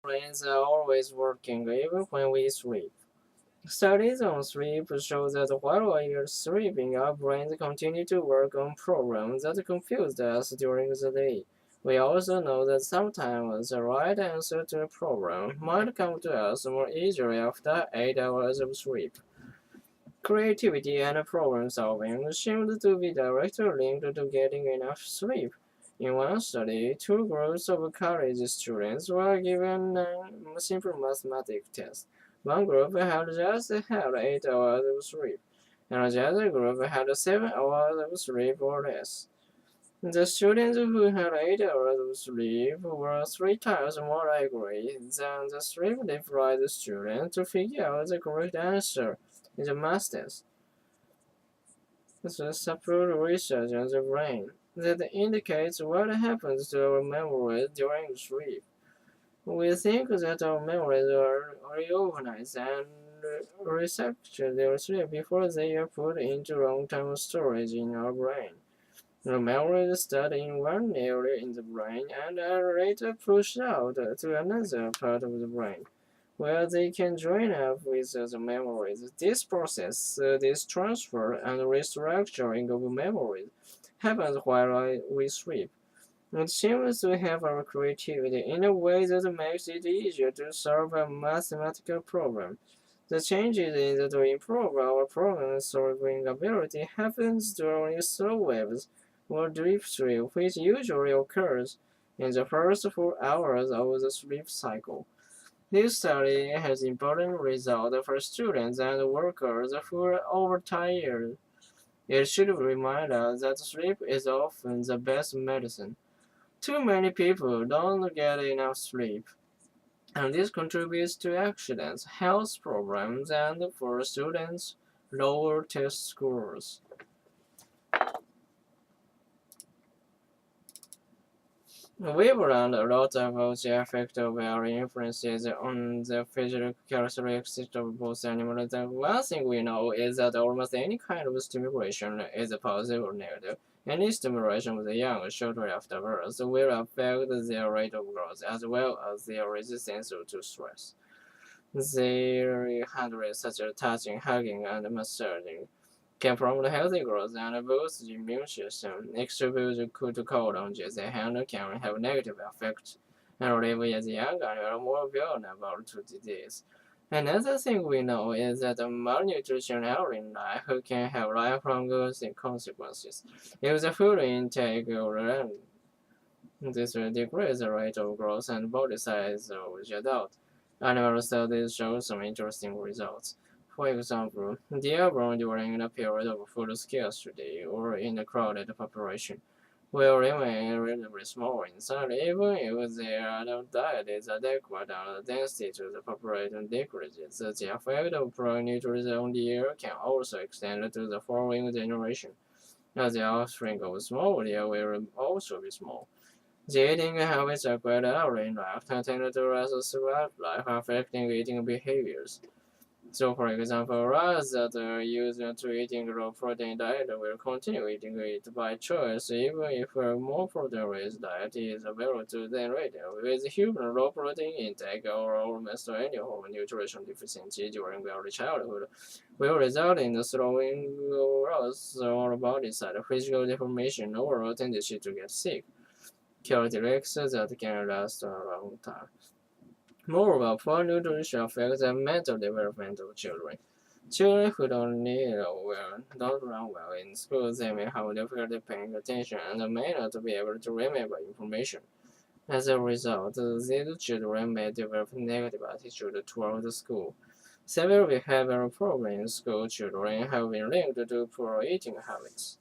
Brains are always working even when we sleep. Studies on sleep show that while we are sleeping, our brains continue to work on problems that confused us during the day. We also know that sometimes the right answer to a problem might come to us more easily after 8 hours of sleep. Creativity and problem solving seemed to be directly linked to getting enough sleep. In one study, two groups of college students were given a simple mathematics test. One group had just had 8 hours of sleep, and the other group had 7 hours of sleep or less. The students who had 8 hours of sleep were three times more likely than the sleep-deprived students to figure out the correct answer in the math test. The support research on the brain that indicates what happens to our memories during sleep. We think that our memories are reorganized and restructured during sleep before they are put into long-term storage in our brain. The memories start in one area in the brain and are later pushed out to another part of the brain, where they can join up with other memories. This process, this transfer and restructuring of memories, happens while we sleep. It seems to help our creativity in a way that makes it easier to solve a mathematical problem. The changes in that we improve our problem-solving ability happens during slow waves or deep sleep, which usually occurs in the first 4 hours of the sleep cycle. This study has important results for students and workers who are overtired. It should remind us that sleep is often the best medicine. Too many people don't get enough sleep, and this contributes to accidents, health problems, and for students, lower test scores. We've learned a lot about the effect of our influences on the physical characteristics of both animals. The one thing we know is that almost any kind of stimulation is positive or negative. Any stimulation of the young shortly after birth will affect their rate of growth as well as their resistance to stress. Their handles such as touching, hugging, and massaging can promote healthy growth and boost the immune system. Exposure to cold on the hand can have negative effects and leave the young animal more vulnerable to disease. Another thing we know is that malnutrition early in life can have lifelong consequences. If the food intake this will decrease the rate of growth and body size of the adult. Animal studies show some interesting results. For example, deer born during a period of food scarcity or in a crowded population will remain relatively small inside even if their adult diet is adequate and the density to the population decreases. The effect of poor nutrition on deer can also extend to the following generation, as the offspring of small deer will also be small. The eating habits are quite early in life and tend to last throughout life, affecting eating behaviors. So, for example, rats that are used to eating low-protein diet will continue eating it by choice, even if a more protein-rich diet is available to them later. With human low-protein intake or almost any home nutrition deficiency during early childhood, will result in slowing growth or body size, physical deformation, or tendency to get sick characteristics that can last a long time. Moreover, poor nutrition affects the mental development of children. Children who don't run well in school, they may have difficulty paying attention and may not be able to remember information. As a result, these children may develop negative attitude toward the school. Several behavioral problems in school children have been linked to poor eating habits.